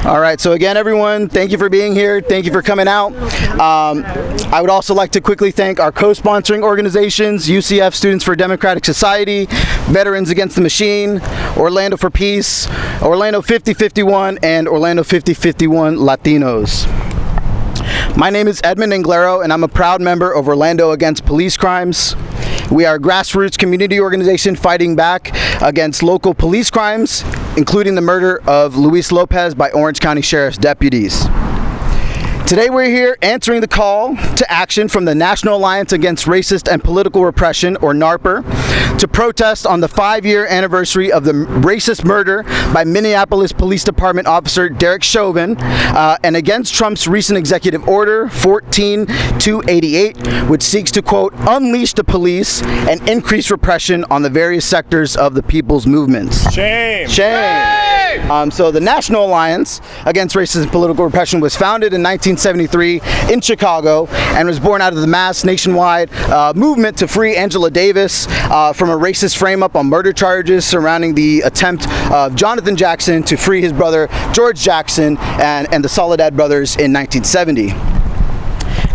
All right, so again, everyone, thank you for being here. Thank you for coming out. I would also like to quickly thank our co-sponsoring organizations, UCF Students for Democratic Society, Veterans Against the Machine, Orlando for Peace, Orlando 5051, and Orlando 5051 Latinos. My name is Edmund Anglero, and I'm a proud member of Orlando Against Police Crimes. We are a grassroots community organization fighting back against local police crimes, including the murder of Luis Lopez by Orange County Sheriff's deputies. Today we're here answering the call to action from the National Alliance Against Racist and Political Repression, or NARPR, to protest on the 5-year anniversary of the racist murder by Minneapolis Police Department officer Derek Chauvin, and against Trump's recent executive order 14288, which seeks to, quote, unleash the police and increase repression on the various sectors of the people's movements. Shame! Shame! So the National Alliance Against Racist and Political Repression was founded in 1973 in Chicago and was born out of the mass nationwide movement to free Angela Davis from a racist frame-up on murder charges surrounding the attempt of Jonathan Jackson to free his brother George Jackson and the Soledad brothers in 1970.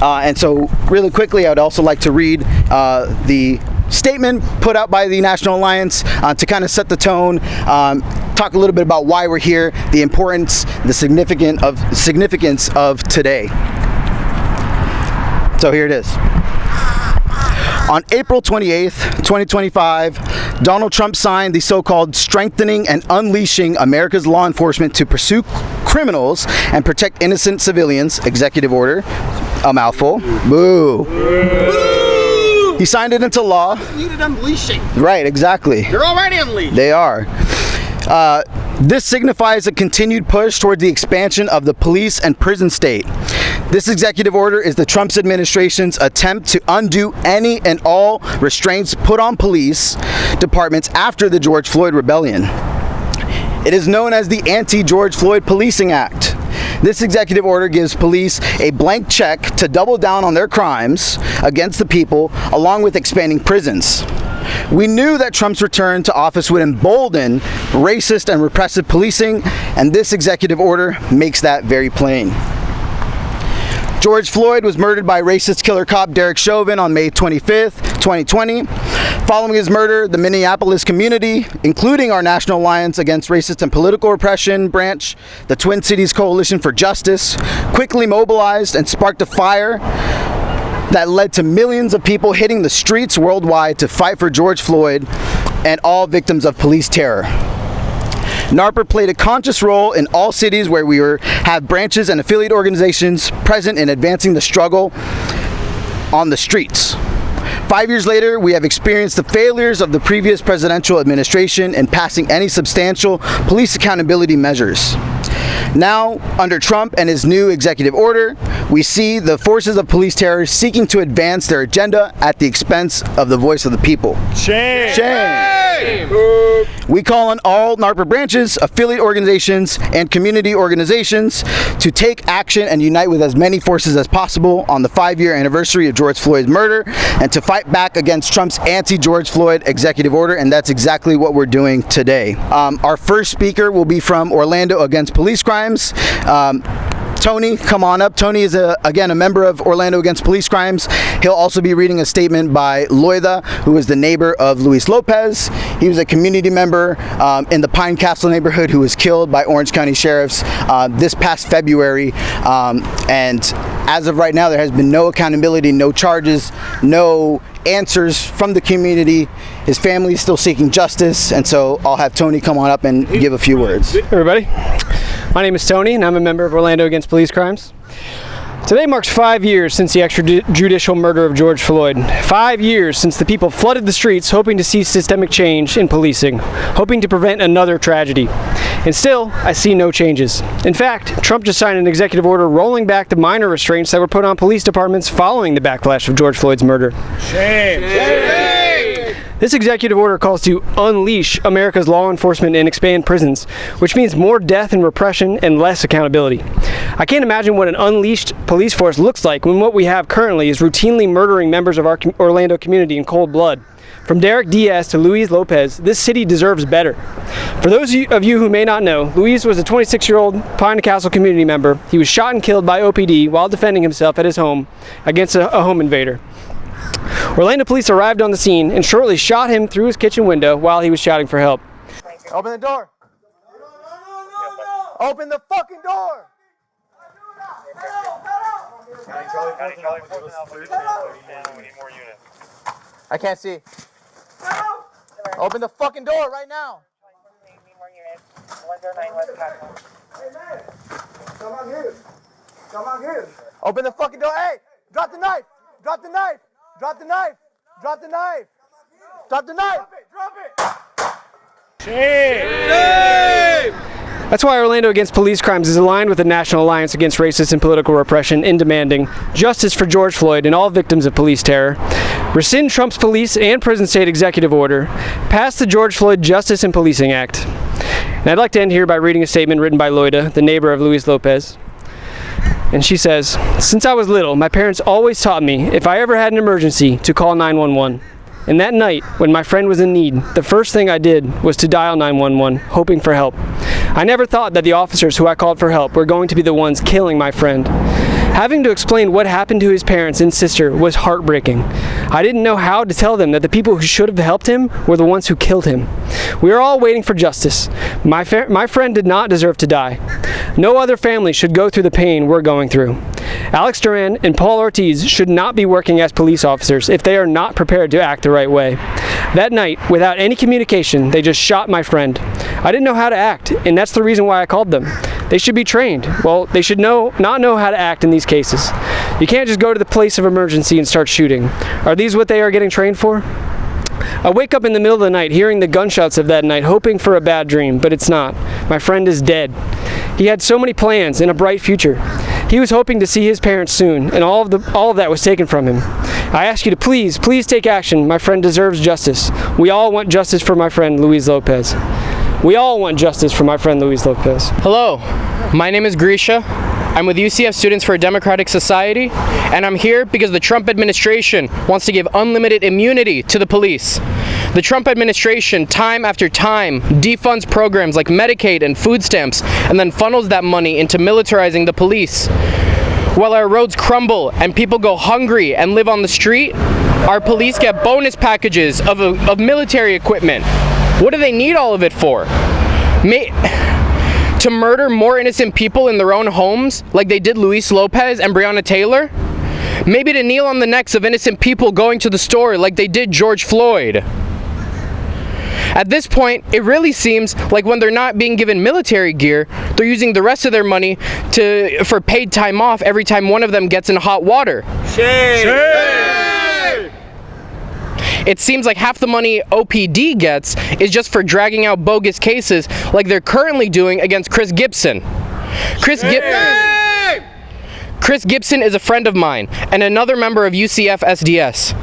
And so really quickly, I would also like to read the statement put out by the National Alliance to kind of set the tone, talk a little bit about why we're here, the importance, the significance of today. So here it is. On April 28th, 2025, Donald Trump signed the so-called Strengthening and Unleashing America's Law Enforcement to Pursue Criminals and Protect Innocent Civilians Executive Order. A mouthful. Boo. Boo. He signed it into law. Needed unleashing. Right, exactly. They're already unleashed. They are. This signifies a continued push towards the expansion of the police and prison state. This executive order is the Trump administration's attempt to undo any and all restraints put on police departments after the George Floyd rebellion. It is known as the Anti-George Floyd Policing Act. This executive order gives police a blank check to double down on their crimes against the people, along with expanding prisons. We knew that Trump's return to office would embolden racist and repressive policing, and this executive order makes that very plain. George Floyd was murdered by racist killer cop Derek Chauvin on May 25th, 2020. Following his murder, the Minneapolis community, including our National Alliance Against Racist and Political Repression branch, the Twin Cities Coalition for Justice, quickly mobilized and sparked a fire that led to millions of people hitting the streets worldwide to fight for George Floyd and all victims of police terror. NARPR played a conscious role in all cities where we have branches and affiliate organizations present in advancing the struggle on the streets. 5 years later, we have experienced the failures of the previous presidential administration in passing any substantial police accountability measures. Now, under Trump and his new executive order, we see the forces of police terror seeking to advance their agenda at the expense of the voice of the people. Shame! Shame! We call on all NARPR branches, affiliate organizations, and community organizations to take action and unite with as many forces as possible on the 5-year anniversary of George Floyd's murder and to fight back against Trump's anti-George Floyd executive order, and that's exactly what we're doing today. Our first speaker will be from Orlando Against Police Crimes. Tony, come on up. Tony is, again, a member of Orlando Against Police Crimes. He'll also be reading a statement by Loida, who is the neighbor of Luis Lopez. He was a community member in the Pine Castle neighborhood who was killed by Orange County sheriffs this past February. And as of right now, there has been no accountability, no charges, no answers from the community. His family is still seeking justice, and so I'll have Tony come on up and give a few words. Hey everybody, my name is Tony and I'm a member of Orlando Against Police Crimes. Today marks 5 years since the extrajudicial murder of George Floyd. 5 years since the people flooded the streets hoping to see systemic change in policing, hoping to prevent another tragedy. And still, I see no changes. In fact, Trump just signed an executive order rolling back the minor restraints that were put on police departments following the backlash of George Floyd's murder. Shame! Shame! This executive order calls to unleash America's law enforcement and expand prisons, which means more death and repression and less accountability. I can't imagine what an unleashed police force looks like when what we have currently is routinely murdering members of our Orlando community in cold blood. From Derek Diaz to Luis Lopez, this city deserves better. For those of you who may not know, Luis was a 26-year-old Pine Castle community member. He was shot and killed by OPD while defending himself at his home against a home invader. Orlando police arrived on the scene and shortly shot him through his kitchen window while he was shouting for help. Open the door. Open the fucking door. I can't see. Open the fucking door right now. Come on here. Come on here. Open the fucking door. Hey, drop the knife. Drop the knife. Drop the knife. Drop the knife. Drop the knife. Drop it. Shame! That's why Orlando Against Police Crimes is aligned with the National Alliance Against Racist and Political Repression in demanding justice for George Floyd and all victims of police terror, rescind Trump's police and prison state executive order, pass the George Floyd Justice and Policing Act. And I'd like to end here by reading a statement written by Loida, the neighbor of Luis Lopez. And she says, "Since I was little, my parents always taught me if I ever had an emergency to call 911. And that night, when my friend was in need, the first thing I did was to dial 911, hoping for help. I never thought that the officers who I called for help were going to be the ones killing my friend. Having to explain what happened to his parents and sister was heartbreaking. I didn't know how to tell them that the people who should have helped him were the ones who killed him. We are all waiting for justice. My friend did not deserve to die. No other family should go through the pain we're going through. Alex Duran and Paul Ortiz should not be working as police officers if they are not prepared to act the right way. That night, without any communication, they just shot my friend. I didn't know how to act, and that's the reason why I called them. They should be trained. Well, they should not know how to act in these cases. You can't just go to the place of emergency and start shooting. Are these what they are getting trained for? I wake up in the middle of the night hearing the gunshots of that night, hoping for a bad dream, but it's not. My friend is dead. He had so many plans and a bright future. He was hoping to see his parents soon, and all of that was taken from him. I ask you to please take action. My friend deserves justice. We all want justice for my friend Luis Lopez. We all want justice for my friend Luis Lopez." Hello, my name is Grisha. I'm with UCF Students for a Democratic Society, and I'm here because the Trump administration wants to give unlimited immunity to the police. The Trump administration, time after time, defunds programs like Medicaid and food stamps, and then funnels that money into militarizing the police. While our roads crumble and people go hungry and live on the street, our police get bonus packages of military equipment. What do they need all of it for? To murder more innocent people in their own homes, like they did Luis Lopez and Breonna Taylor? Maybe to kneel on the necks of innocent people going to the store, like they did George Floyd? At this point, it really seems like when they're not being given military gear, they're using the rest of their money for paid time off every time one of them gets in hot water. Shame! Shame! It seems like half the money OPD gets is just for dragging out bogus cases like they're currently doing against Chris Gibson. Chris Gibson is a friend of mine and another member of UCF SDS.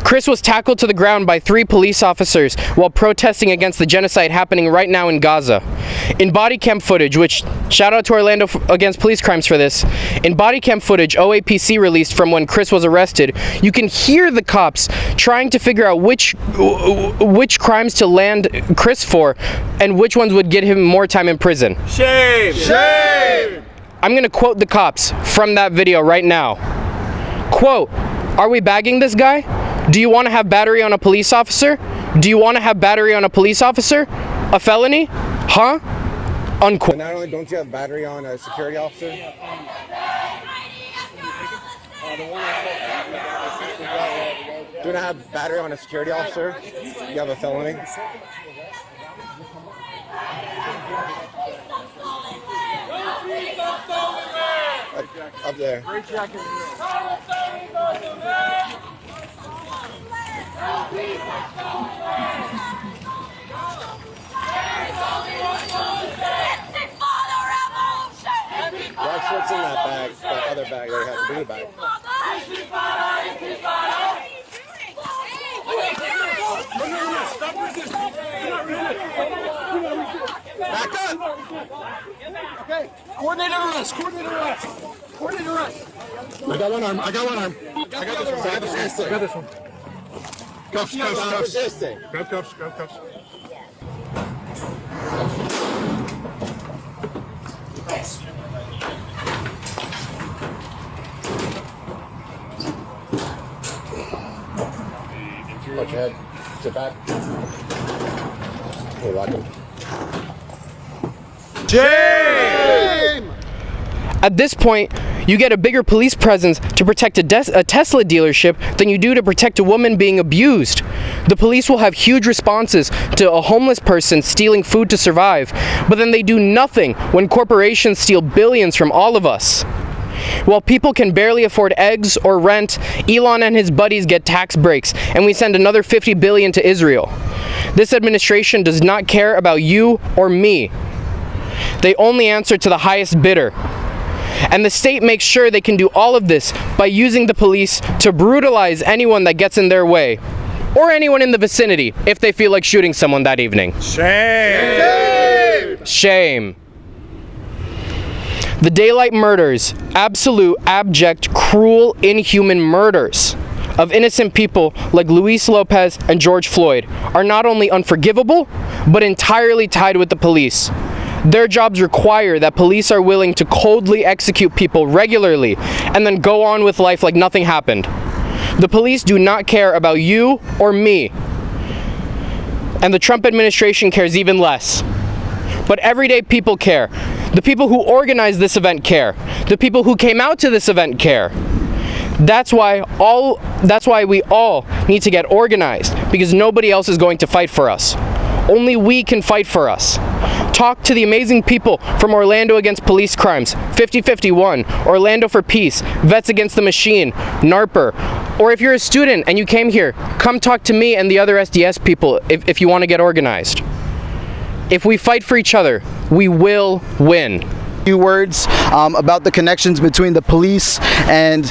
Chris was tackled to the ground by 3 police officers while protesting against the genocide happening right now in Gaza. In body cam footage, which, shout out to Orlando Against Police Crimes for this, in body cam footage OAPC released from when Chris was arrested, you can hear the cops trying to figure out which crimes to land Chris for and which ones would get him more time in prison. Shame! Shame! I'm going to quote the cops from that video right now. Quote, "Are we bagging this guy? Do you want to have battery on a police officer? Do you want to have battery on a police officer? A felony? Huh?" Unquote. Not only don't you have battery on a security officer, do you not have battery on a security officer? You have a felony? Up there. Watch what's in that bag, that other bag that you have, the blue bag. Back up! Okay, coordinate arrest, coordinate arrest. Coordinate arrest. I got one arm, I got one arm. I got this one. I got this one. Cuffs, cuffs, cuffs. Resisting. Grab cuffs, grab cuffs. Watch your head. Sit back. Hey, lock him. At this point, you get a bigger police presence to protect a Tesla dealership than you do to protect a woman being abused. The police will have huge responses to a homeless person stealing food to survive, but then they do nothing when corporations steal billions from all of us. While people can barely afford eggs or rent, Elon and his buddies get tax breaks, and we send another $50 billion to Israel. This administration does not care about you or me. They only answer to the highest bidder. And the state makes sure they can do all of this by using the police to brutalize anyone that gets in their way, or anyone in the vicinity if they feel like shooting someone that evening. Shame! Shame. The daylight murders, absolute, abject, cruel, inhuman murders of innocent people like Luis Lopez and George Floyd are not only unforgivable, but entirely tied with the police. Their jobs require that police are willing to coldly execute people regularly and then go on with life like nothing happened. The police do not care about you or me. And the Trump administration cares even less. But everyday people care. The people who organized this event care. The people who came out to this event care. That's why we all need to get organized, because nobody else is going to fight for us. Only we can fight for us. Talk to the amazing people from Orlando Against Police Crimes, 5051, Orlando for Peace, Vets Against the Machine, NARPR. Or if you're a student and you came here, come talk to me and the other SDS people if you want to get organized. If we fight for each other, we will win. Few words about the connections between the police and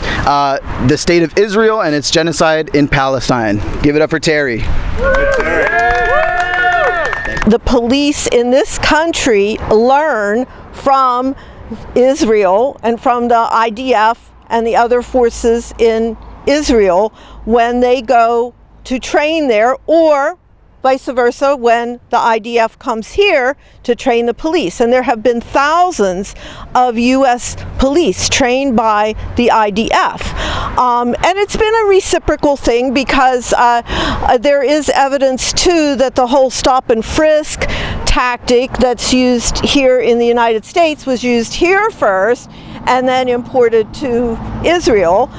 the state of Israel and its genocide in Palestine. Give it up for Terry. The police in this country learn from Israel and from the IDF and the other forces in Israel when they go to train there, or vice versa when the IDF comes here to train the police. And there have been thousands of U.S. police trained by the IDF. And it's been a reciprocal thing, because there is evidence too that the whole stop and frisk tactic that's used here in the United States was used here first and then imported to Israel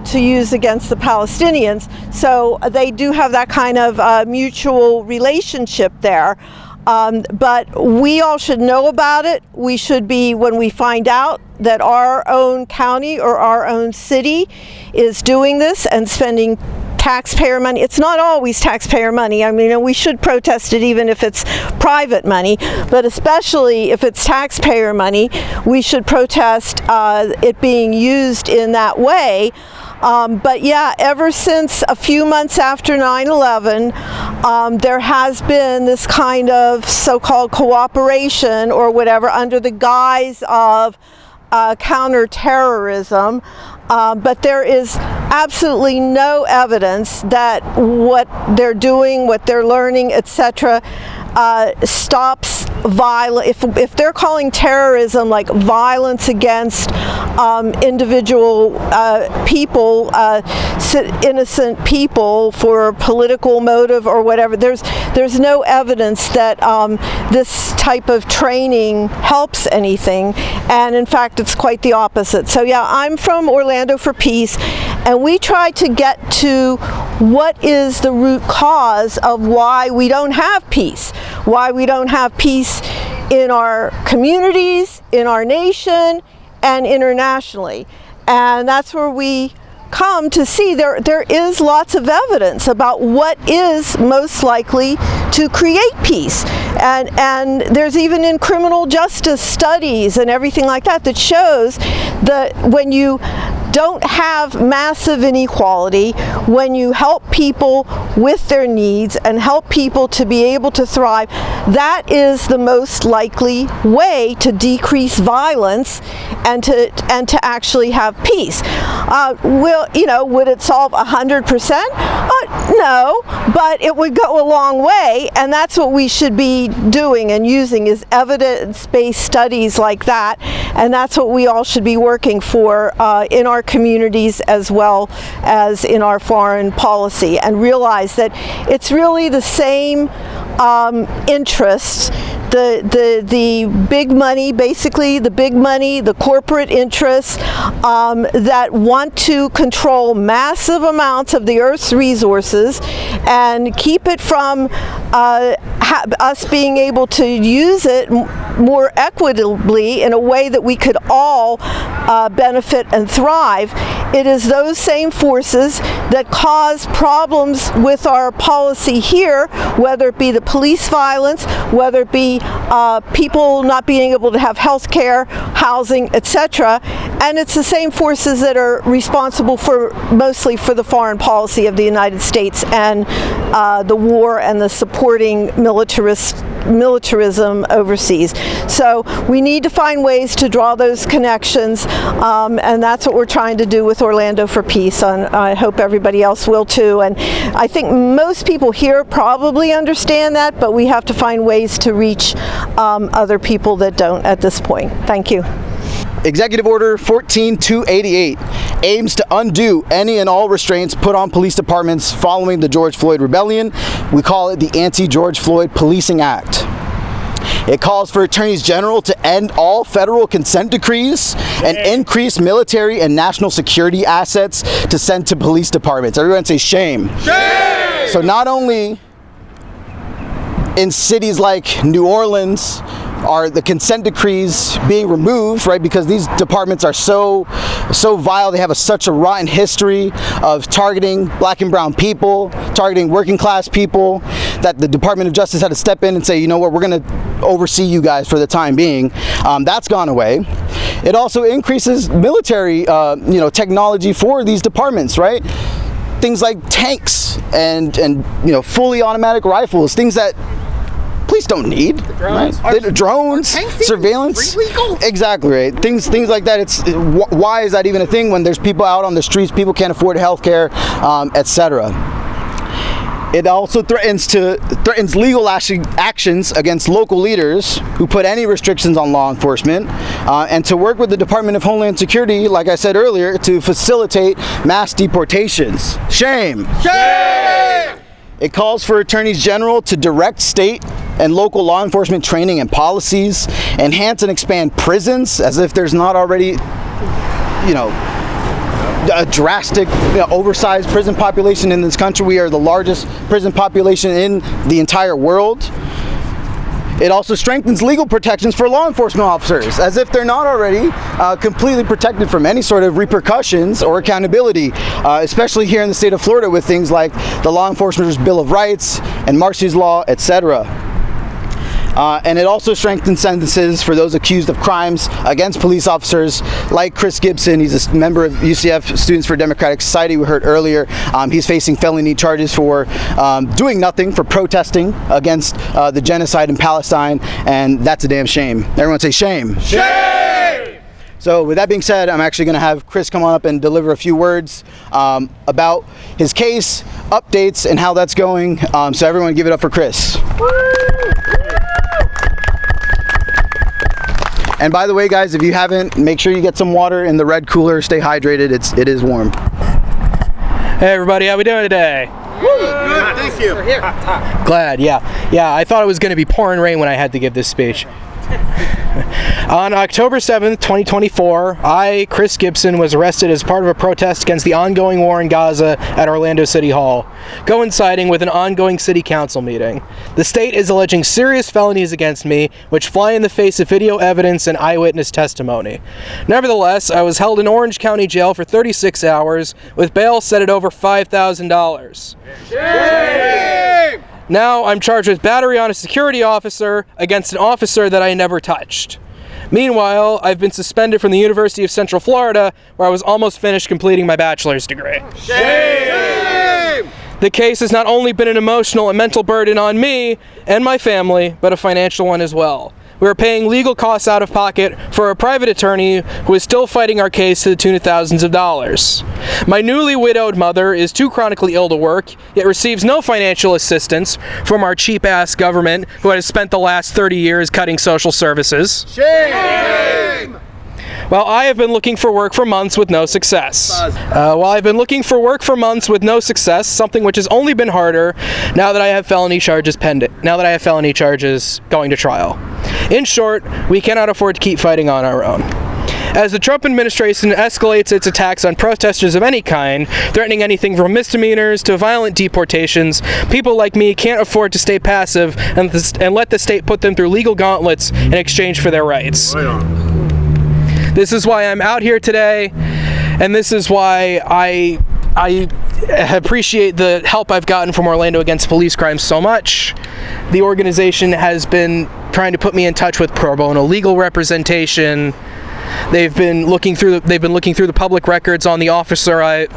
to use against the Palestinians. So they do have that kind of mutual relationship there. But we all should know about it. We should be, when we find out that our own county or our own city is doing this and spending taxpayer money. It's not always taxpayer money. I mean, we should protest it even if it's private money, but especially if it's taxpayer money, we should protest it being used in that way. But yeah, ever since a few months after 9/11, there has been this kind of so-called cooperation or whatever under the guise of counterterrorism. But there is absolutely no evidence that what they're doing, what they're learning, etc., stops violence. If they're calling terrorism like violence against individual people, innocent people for a political motive or whatever, there's no evidence that this type of training helps anything, and in fact it's quite the opposite. So yeah, I'm from Orlando for Peace, and we try to get to what is the root cause of why we don't have peace, why we don't have peace in our communities, in our nation, and internationally. And that's where we come to see there is lots of evidence about what is most likely to create peace. And there's even in criminal justice studies and everything like that that shows that when you don't have massive inequality, when you help people with their needs and help people to be able to thrive, that is the most likely way to decrease violence and to actually have peace. Would it solve 100%? No, but it would go a long way, and that's what we should be doing and using, is evidence-based studies like that, and that's what we all should be working for in our communities as well as in our foreign policy, and realize that it's really the same interests. The big money, basically the big money, the corporate interests that want to control massive amounts of the Earth's resources and keep it from us being able to use it more equitably in a way that we could all benefit and thrive. It is those same forces that cause problems with our policy here, whether it be the police violence, whether it be people not being able to have health care, housing, etc. And it's the same forces that are responsible mostly for the foreign policy of the United States and the war and the supporting militarism overseas. So we need to find ways to draw those connections, and that's what we're trying to do with Orlando for Peace, and I hope everybody else will too. And I think most people here probably understand that, but we have to find ways to reach other people that don't at this point. Thank you. Executive Order 14288 aims to undo any and all restraints put on police departments following the George Floyd rebellion. We call it the Anti-George Floyd Policing Act. It calls for attorneys general to end all federal consent decrees and increase military and national security assets to send to police departments. Everyone say shame. Shame! So not only in cities like New Orleans are the consent decrees being removed, right? Because these departments are so vile. They have such a rotten history of targeting black and brown people, targeting working class people, that the Department of Justice had to step in and say, you know what, we're going to oversee you guys for the time being. That's gone away. It also increases military, technology for these departments, right? Things like tanks and fully automatic rifles, things that police don't need. Drones, right? Drones, surveillance. Exactly, right. Things like that. It's why is that even a thing when there's people out on the streets, people can't afford health care, etc. It also threatens legal actions against local leaders who put any restrictions on law enforcement, and to work with the Department of Homeland Security, like I said earlier, to facilitate mass deportations. Shame! Shame! It calls for attorneys general to direct state and local law enforcement training and policies, enhance and expand prisons, as if there's not already, a drastic, oversized prison population in this country. We are the largest prison population in the entire world. It also strengthens legal protections for law enforcement officers, as if they're not already completely protected from any sort of repercussions or accountability, especially here in the state of Florida with things like the Law Enforcement's Bill of Rights and Marsy's Law, etc. And it also strengthens sentences for those accused of crimes against police officers, like Chris Gibson. He's a member of UCF Students for Democratic Society, we heard earlier. He's facing felony charges for doing nothing, for protesting against the genocide in Palestine, and that's a damn shame. Everyone say shame. Shame! So with that being said, I'm actually going to have Chris come on up and deliver a few words about his case, updates, and how that's going. So everyone give it up for Chris. And by the way, guys, if you haven't, make sure you get some water in the red cooler. Stay hydrated. It is warm. Hey everybody, how we doing today? Good, thank you. Glad, yeah. I thought it was going to be pouring rain when I had to give this speech. On October 7th, 2024, I, Chris Gibson, was arrested as part of a protest against the ongoing war in Gaza at Orlando City Hall, coinciding with an ongoing city council meeting. The state is alleging serious felonies against me, which fly in the face of video evidence and eyewitness testimony. Nevertheless, I was held in Orange County Jail for 36 hours, with bail set at over $5,000. Shame! Now I'm charged with battery on a security officer against an officer that I never touched. Meanwhile, I've been suspended from the University of Central Florida, where I was almost finished completing my bachelor's degree. Shame! The case has not only been an emotional and mental burden on me and my family, but a financial one as well. We are paying legal costs out of pocket for a private attorney who is still fighting our case to the tune of thousands of dollars. My newly widowed mother is too chronically ill to work, yet receives no financial assistance from our cheap-ass government who has spent the last 30 years cutting social services. Shame! While I have been looking for work for months with no success. Something which has only been harder now that I have felony charges going to trial. In short, we cannot afford to keep fighting on our own. As the Trump administration escalates its attacks on protesters of any kind, threatening anything from misdemeanors to violent deportations, people like me can't afford to stay passive and let the state put them through legal gauntlets in exchange for their rights. Right on. This is why I'm out here today, and this is why I appreciate the help I've gotten from Orlando Against Police Crime so much. The organization has been trying to put me in touch with pro bono legal representation. They've been looking through the public records on the officer I've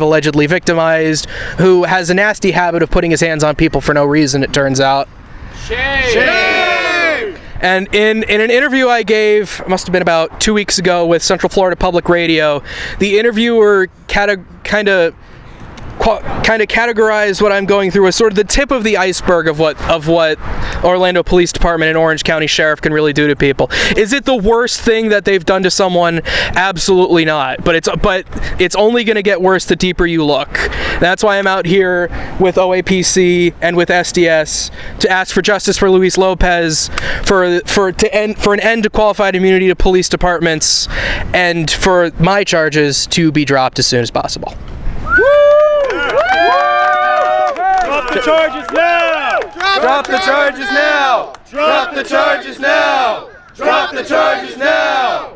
allegedly victimized, who has a nasty habit of putting his hands on people for no reason, it turns out. Shame! And in an interview I gave, it must have been about 2 weeks ago with Central Florida Public Radio, the interviewer kind of categorized what I'm going through as sort of the tip of the iceberg of what Orlando Police Department and Orange County Sheriff can really do to people. Is it the worst thing that they've done to someone? Absolutely not. But it's only going to get worse the deeper you look. That's why I'm out here with OAPC and with SDS to ask for justice for Luis Lopez, for an end to qualified immunity to police departments, and for my charges to be dropped as soon as possible. Drop the charges now! Drop the charges now! Drop the charges now! Drop the charges now!